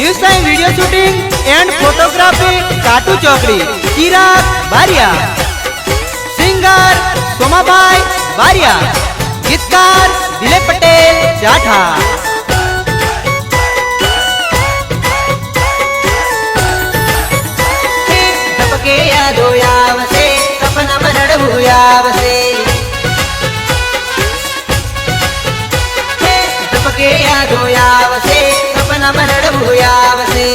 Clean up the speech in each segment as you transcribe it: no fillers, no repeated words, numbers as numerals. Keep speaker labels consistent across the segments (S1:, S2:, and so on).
S1: News time video shooting and photography काटू चौकड़ी चिराग बारिया। Singer सोमाबाई बारिया। गीतकार दिलीप पटेल जाठा।
S2: के यादो यावसे सपना मनडू यावसे के यादो यावसे सपना मनडू यावसे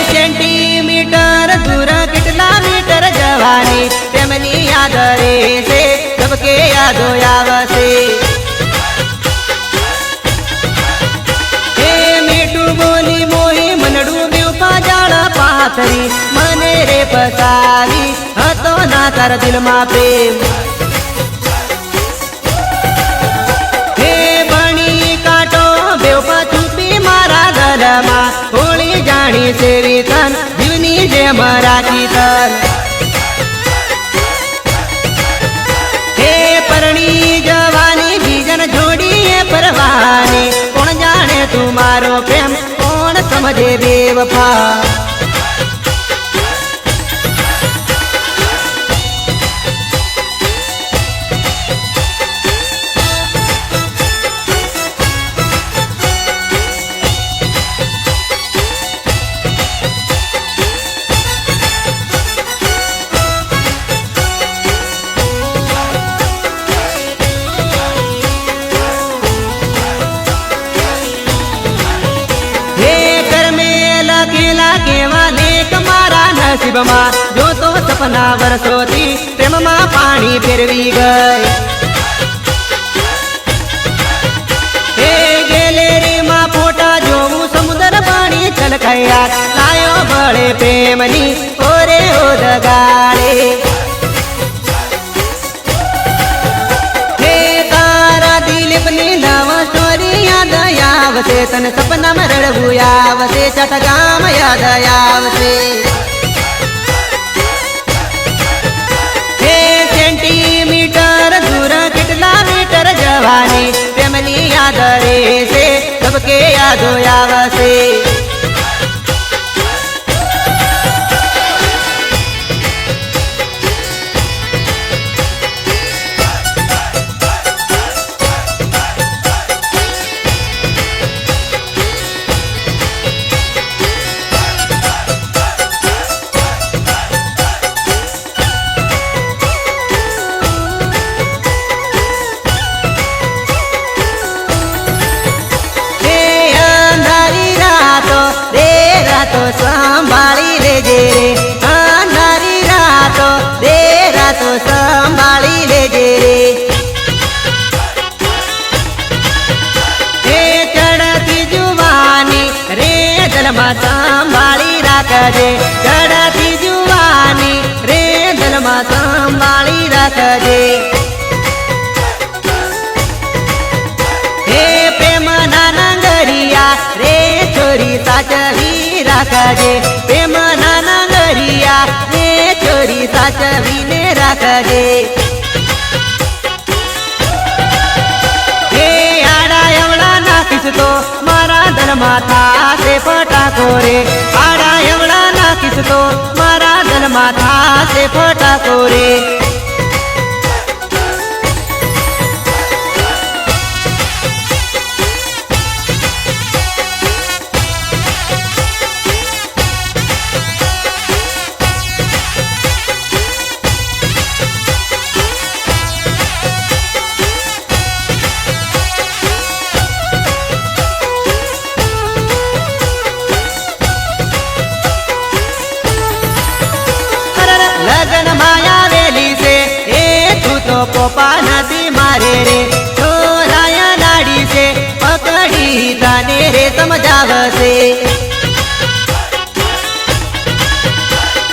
S2: सेंटीमीटर दूर कितना मीटर जवानी तेमनी याद रे से सबके यादो यावसे मीठू बोली मोही मनडू बेवफा जाड़ा पाथरी मने रे फसावी हतो ना तार दिल मा प्रेम हे बणी काटो बेवफा छुपी मारा गलमा होली जाणी सेवी तन जीवनी जे मराठी तन हे परणी जवानी बीजन जोड़ी परवानी कौन जाने तुम्हारो प्रेम कौन समझे बेवफा नसीब में जो तो सपना वरसोती प्रेम में पानी फेरवी गई हे गैलरी में फोटा जो समुद्र पानी छलकाया लायो बड़े प्रेमनी ओरे ओ दगाड़े हे तारा दिलीप नी नव स्टोरी याद आवसे तन सपना में रड़बू आवसे चटगाम याद आवसे सेंटीमीटर दूर कितना मीटर जवानी प्रेमनी याद रे से सबके यादो आवसे तो संभाली ले जे रे नारी रातो दे रातो संभाली ले जे रे चढ़ती जुवानी रे दलमा संभाली राखजे चढ़ती जुवानी रे दलमा संभाली राखजे हे प्रेम नानगरिया रे छोरी साचवी राखजे प्रेम नानगरिया रे छोरी साचवी ने राखजे हे आड़ा एवड़ा नाखीस तो मारा दल माथा से फटाको रे आड़ा एवड़ा नाखीस तो मारा दल माथा से फटाको रे लगन माया वेली से तू तो पोपा नदी मारे रे छोराया लाड़ी से पकड़ी ताने रे समझावसे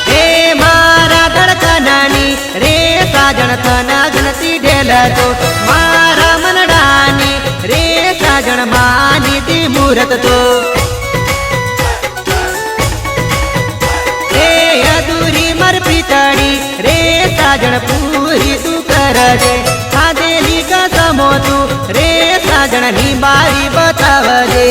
S2: हे मारा धड़कनानी रे साजन थना गणती ढेल तो मारा मनडानी रे साजन मानी ती मूरत तो अधूरी मर पितड़ी रे साजन पूरी तू कर दे खादेली का समो तू रे સાજણની બારી બતાવજે.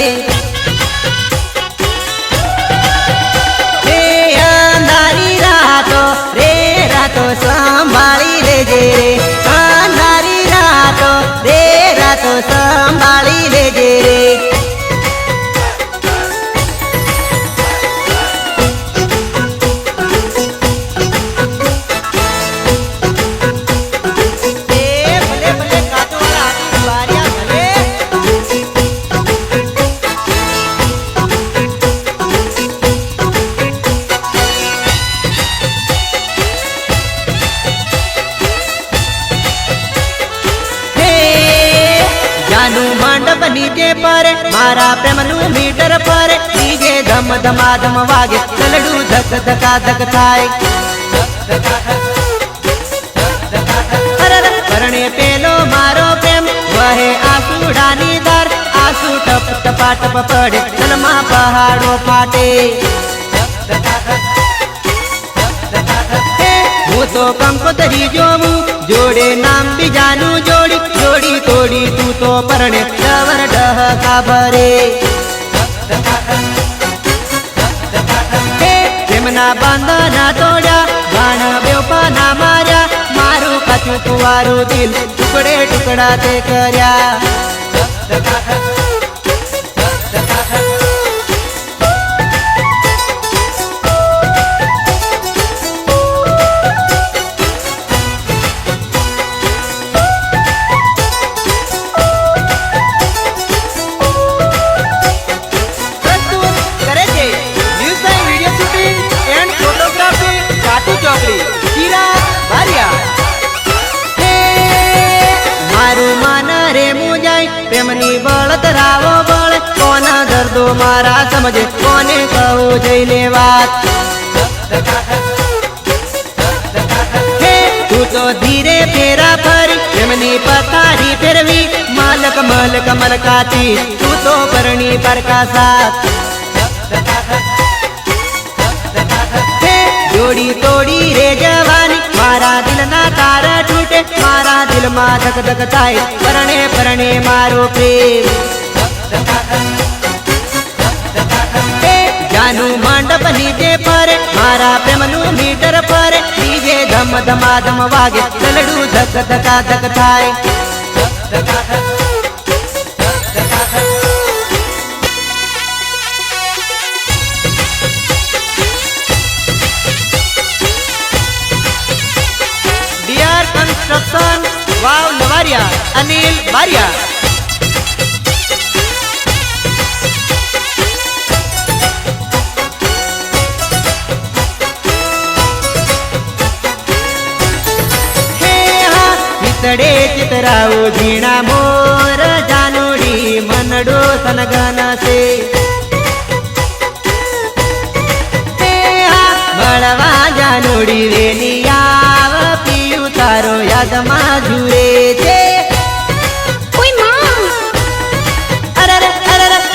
S2: હે અંધારી રાતો રે રાતો સંભાળી લેજે રે. અંધારી રાતો રે રાતો સંભાળી લેજે રે. મંડપ નીચે પર મારા પ્રેમનું મીટર પર ડીજે ધમ ધમાધમ વાગે ચલડું ધક ધકા ધક થાય. પરણે પેલો મારો પ્રેમ વહે આસુડાની ધાર આસુ ટપ ટપા ટપ પડે તલમાં પહાડો ફાટે. હું તો કંકોતરી જોવું જોડે નામ બીજાનું જોડી જોડી તોડી તું તો પરણે ડવર ડહકા ભરે. પ્રેમના બંધના તોડ્યા ગાણ બેવપાના માર્યા મારું કાચું કુવારું દિલ ટુકડે ટુકડા તે કર્યા. મારું માન રે મુજાય પ્રેમની બળતરાવો બળ કોના દર્દો મારા સમજે કોને કહું જઈને વાત. તું તો ધીરે ફેરા ફરી પ્રેમની પથારી ફેરવી માલક મલક મલકાતી તું તો પરણી પરકા સાથ. જોડી તોડી રે જવાની મારા દિલના તાર તૂટે મારા દિલમાં ધક ધક થાય પરણે પરણે મારો પ્રેમ. જાનું મંડપ નીચે ફરે મારા પ્રેમનું મીટર ફરે ડીજે ધમ ધમાધમ વાગે ચલડું ધક ધકા ધક થાય. કન્સ્ટ્રક્શન વાવ લવારિયા અનિલ બારિયા. ચિતડે ચિતરાવો ઝીણા મોર જાનુડી મનડો સનગન છે. મળવા જાનુડી રેની આવ પીયું તારો યાદમાં જુએ છે.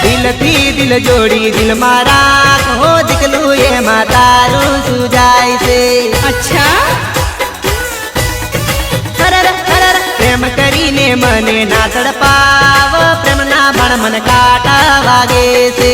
S2: દિલથી દિલ જોડી દિલમાં રાખો દીકલું એમાં તારું સુજાય છે.
S3: અચ્છા
S2: પ્રેમ કરીને મને ના તડપાવ પ્રેમના બાણ મન કાટા વાગે છે.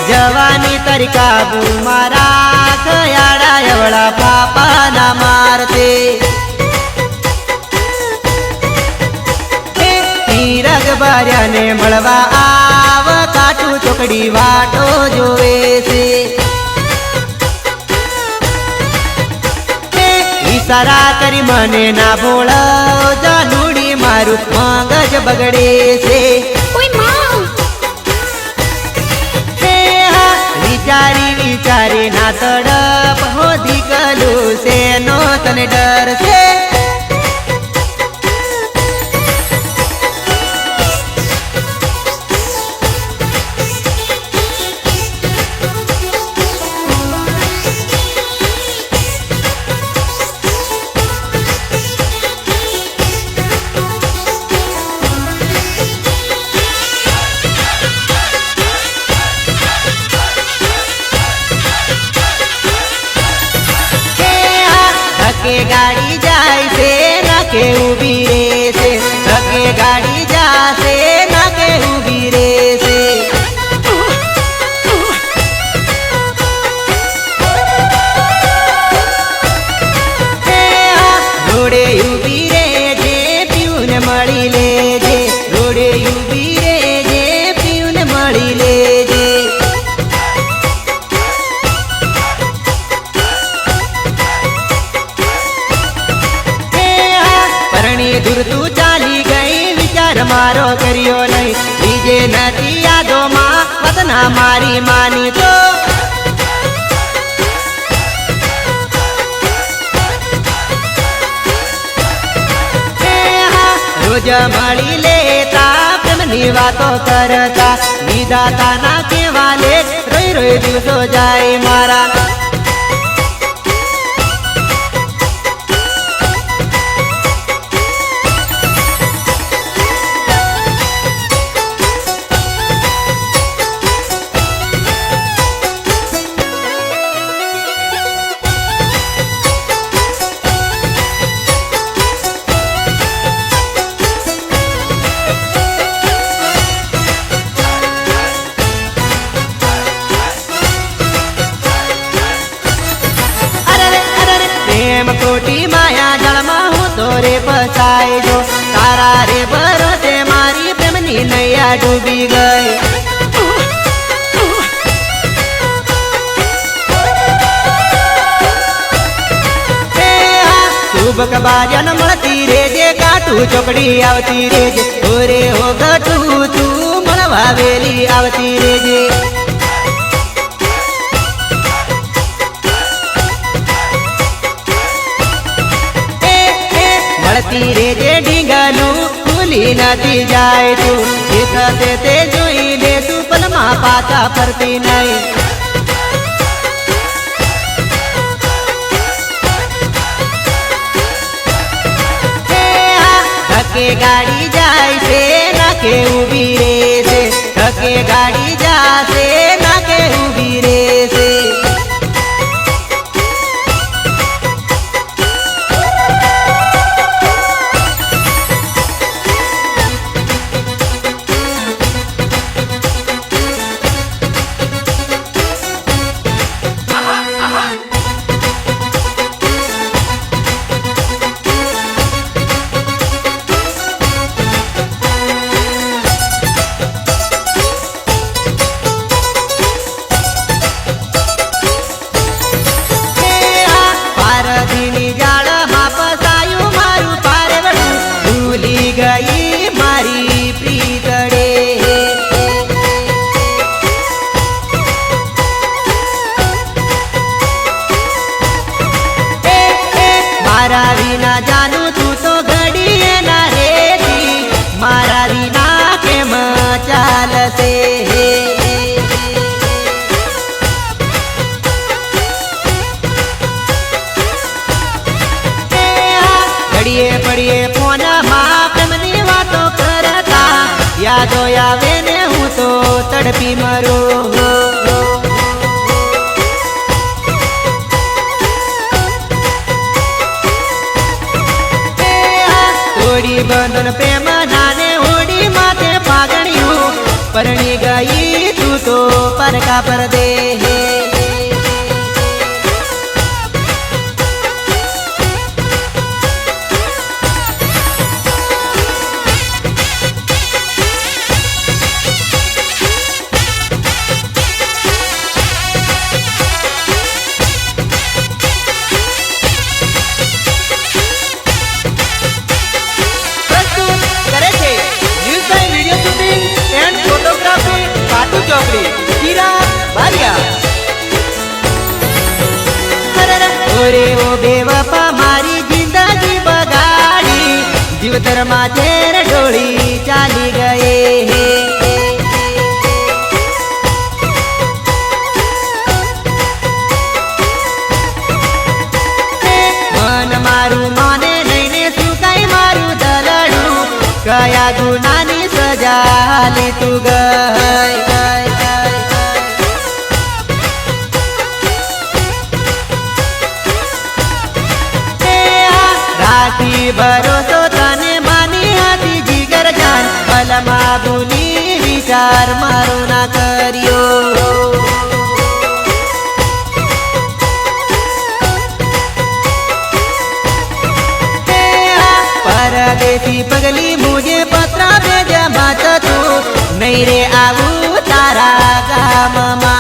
S2: જવાની તારી કાબુ મારા ખયાડા એવડા પાપા મારતે. તીરગ બાર્યાને મળવા આવ કાટું ચોકડી વાટો જોવે છે. ઈશારા કરી મને ના ભોળ જાનુડી મારું મગજ બગડે છે. વિચારી વિચારી ના તડપ હોધી ગલું છે નો તને ડર છે. मारो करियो नहीं बीजे नती यादो माँ वतना मारी मानी तो रोज मળી लेता प्रेमनी वातो करता निदाता ना केवाले रोई रोई दिवसो जाय मारा प्रेम कोटी माया जलमा हूँ तोरे फसाए जो तारा रे भरोसे मारी प्रेमनी नैया डूबी गई सुबह बाजन મળતી રેજે કાટુ ચોકડી આવતી રેજે ઓરે હો ગટુ તું મળવા વેલી આવતી રેજે મળતી રેજે ઢીંગલું ભૂલી નથી જાય તું જે થશે તે જોઈ લે તું પલમાં પાછા ફરતી નહીં ધકે ગાડી જાય છે નાકે ઊભી રહેશે ધકે ગાડી જાશે નાકે ઊભી રહેશે गई मारी प्रीतड़े मारा विना जानू तू तो घड़ी ना रेती मारा विना के मचाल से घड़िए पड़िए फोन प्रेमनी वातो करता यादो आवे ने हूँ तो तड़पी मरो थोड़ी बंधन प्रेम नाने ओडी माथे पागणियों परणी गई तू तो परका पर दे
S1: ચોકડી ચિરાગ બારિયા
S2: ઓરે ઓ બેવફા મારી જિંદગી બગાડી જીવતર માં ઝેર ઢોળી ચાલી ગયે મન મારું માને લઈને સુકાઈ મારું દલડું કયા ગુનાની સજા લે તું ગઈ भरोसो तने मानी हाथी जिगर जान पलमा भूली विचार मारो ना करियो परदेसी पगली मुझे पत्रा भेजा मात तू नहीं रे आऊ तारा गाम मा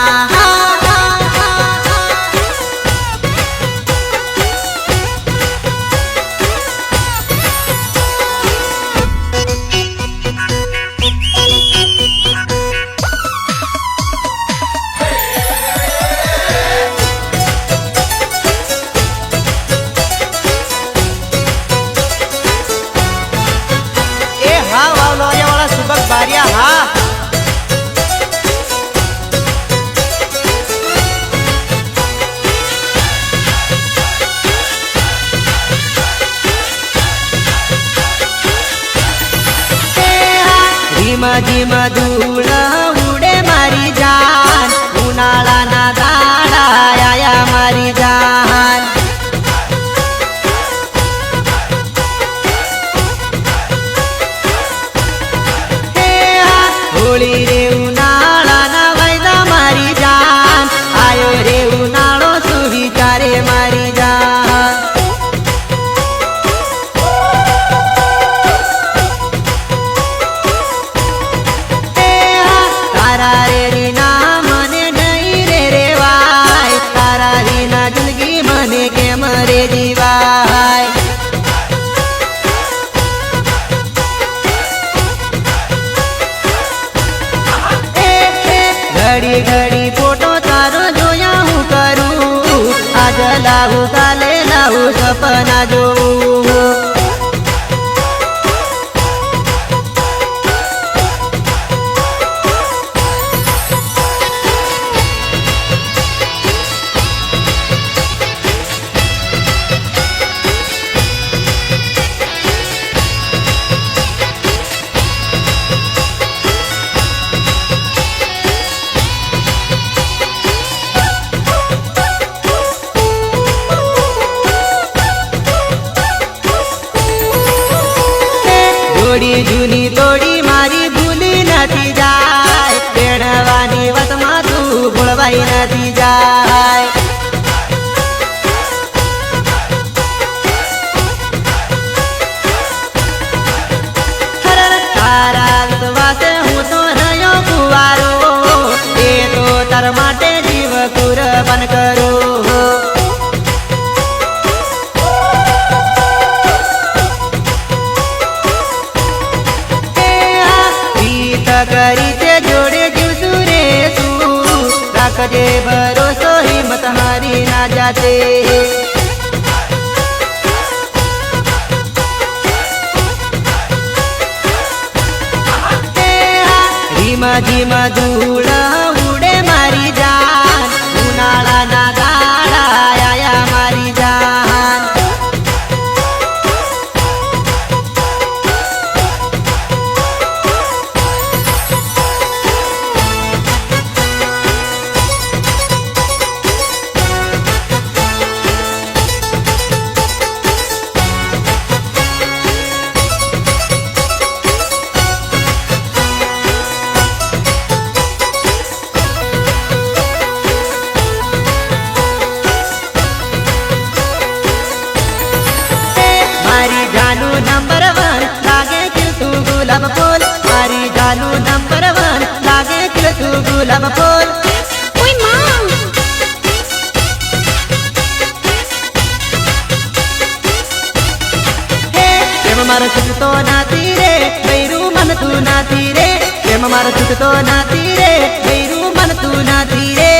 S2: ધીમ ધીમ ધૂળ ઉડે મારી જાન ઉનાળાના દાડા આયા મારી જાન હોળી રે ઉનાળાના વાયદા મારી જાન આયો રે ઉનાળો શું વિચારે મારી જાન તારા રે રીના મને નહીં રે રેવાય તારા રીના જિંદગી મને કેમ રે જીવાય ઘડી ઘડી ફોટો તારો જોયા હું કરું આજ લાવું કાલે લાવું સપના જોઉં જોડી જૂની તોડી મારી ભૂલી નથી જાય પેણવાની વાતમાં તું ભૂલવાઈ નથી જાય તારા વિશ્વાસે હું તો રહ્યો કુવારો એ તો તાર માટે જીવ કુરબાન કરું કરી તે જોડે જીવશું રે તું રાખજે ભરોસો હિંમત હારી ના જાતે ધીમ ધીમ ધૂળ ઉડે મારી જાન ઉનાળાના દાડા આયા મારી જાન મારી જાનું નંબર 1 લાગે ખીલતું ગુલાબ ફૂલ મારી જાનું નંબર 1 લાગે ખીલતું ગુલાબ ફૂલ
S3: ઓય માં
S2: હે પ્રેમ મારો છૂટતો નથી રે બૈરું મનતું નથી રે પ્રેમ મારો છૂટતો નથી રે બૈરું મનતું નથી રે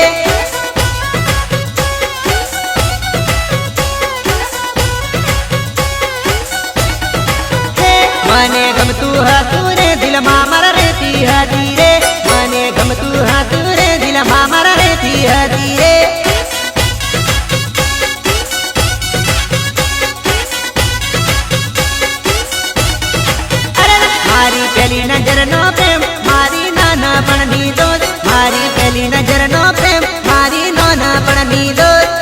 S2: મને ગમતું હતું રે દિલમાં મારા રહેતી હતી રે મને ગમતું હતું રે દિલમાં મારા રહેતી હતી રે મારી પેલી નજરનો પ્રેમ મારી નાનપણની દોસ્ત મારી પેલી નજરનો પ્રેમ મારી નાનપણની દોસ્ત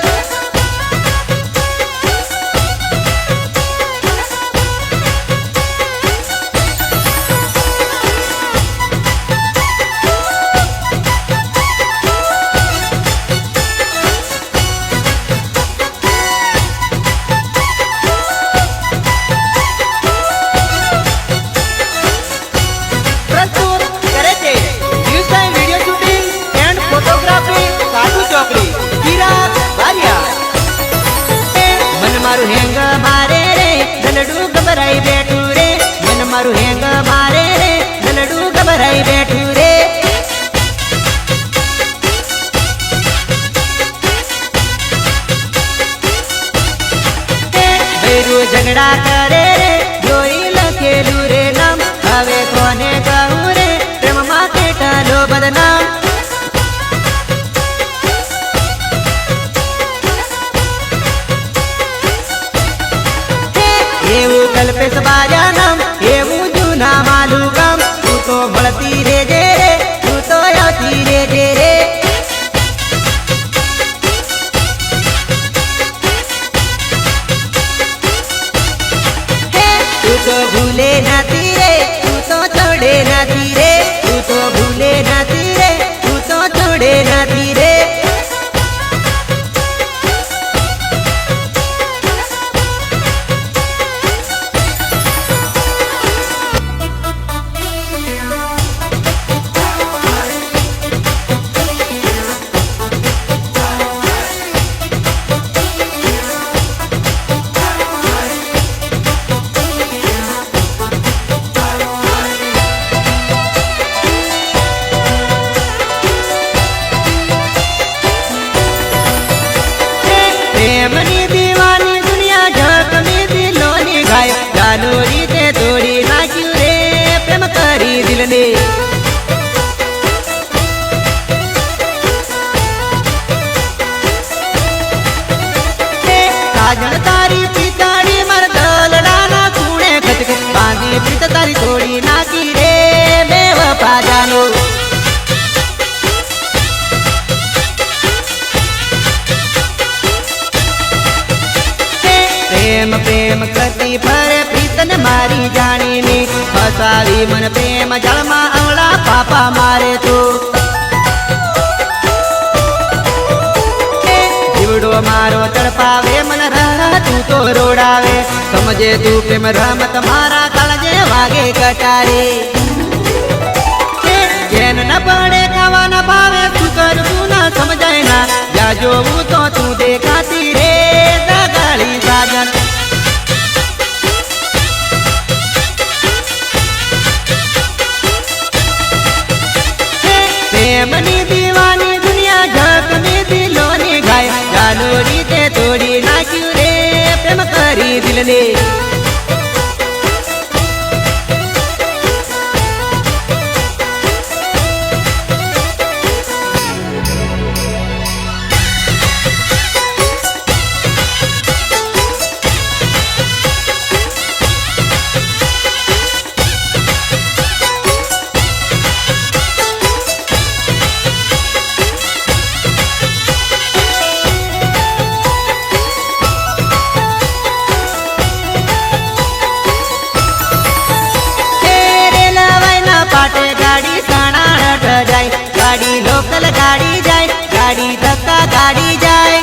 S2: મારું હેંગ મારે રે દલડું ગભરાઈ બેઠું રે મન મારું હેંગ મારે રે દલડું ગભરાઈ બેઠું રે ભૈરું ઝઘડા કરે રે જોઈ લખેલું રે નામ હવે કોને કહું રે પ્રેમમાં કેટલો બદનામ એવું કલ્પેશ બાજાનામ એવું જૂના માલું ગામ તું તો દિલને સાજણ તારી પિતાડી માર દલડાના ખૂણે ખચકે બાંધી પ્રીત તારી થોડી નાખી રે બેવફા જાનો પ્રેમ પ્રેમ કરતી ફરે પ્રીતન મારી જાણીને ફસાવી મન પ્રેમ જળમાં અવળા પાપા મારે તો જીવડો મારો તડપાવે મન રહ તું તો રોડાવે સમજે તું પ્રેમ રમત મારા કાળજે વાગે કટારે જેન ન પડે ખાવા ન ભાવે તું કરવું ન સમજાય ના જ્યાં જોવું તો તું દેખાતી રે દગાળી સાજન પ્રેમની દીવાની દુનિયા ઝકની દિલોની ગાય ચાલો રીતે તોડી નાખ્યું રે પ્રેમ કરી દિલને પાટે ગાડી સાણાટ જાય ગાડી લોકલ ગાડી જાય ગાડી ધક્કા ગાડી જાય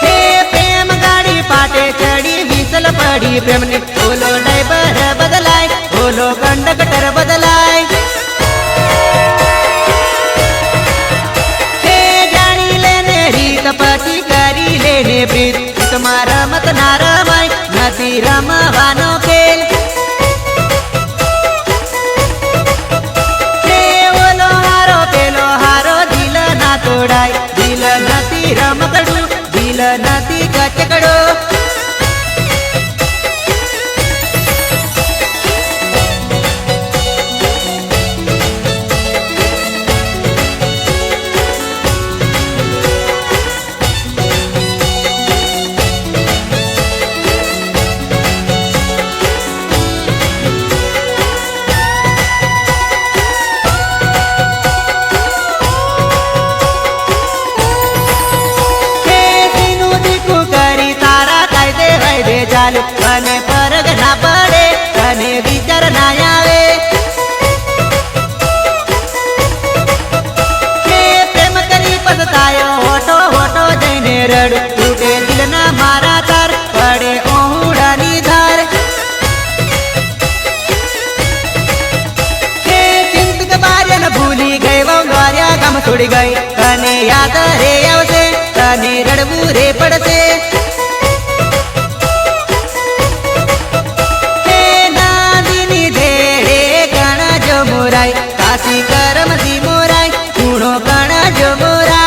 S2: હે પ્રેમ ગાડી પાટે ચડી વિસલ પડી પ્રેમની ઓલો ડ્રાઈવર બદલાય ઓલો કંડક્ટર બદલાય હે જાણી લેને રીત પછી કરી લેને પ્રીત તમારા રમત ના રમાય નથી રમવાનો ખેલ ઓલો હારો પેલો હારો દિલ ના તોડાય દિલ નથી રમકડું દિલ નથી કચકડો ચાલુ અને પરગ ના પડે અને વિચાર ના આવે કે પ્રેમ કરી પછતાયો હોટો હોટો જઈને રડ તૂટે દિલ ના મારા તાર પડે ઓહુડાની ધાર કે ચિંતિત બાર્યા ભૂલી ગઈ વહુ દ્વાર્યા ગામ છોડી ગઈ અને યાદ રે આવશે અને રડવું રે પડશે કાશી કરમથી મોરાય ખૂણો કણ જો મોરાય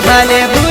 S2: ભલે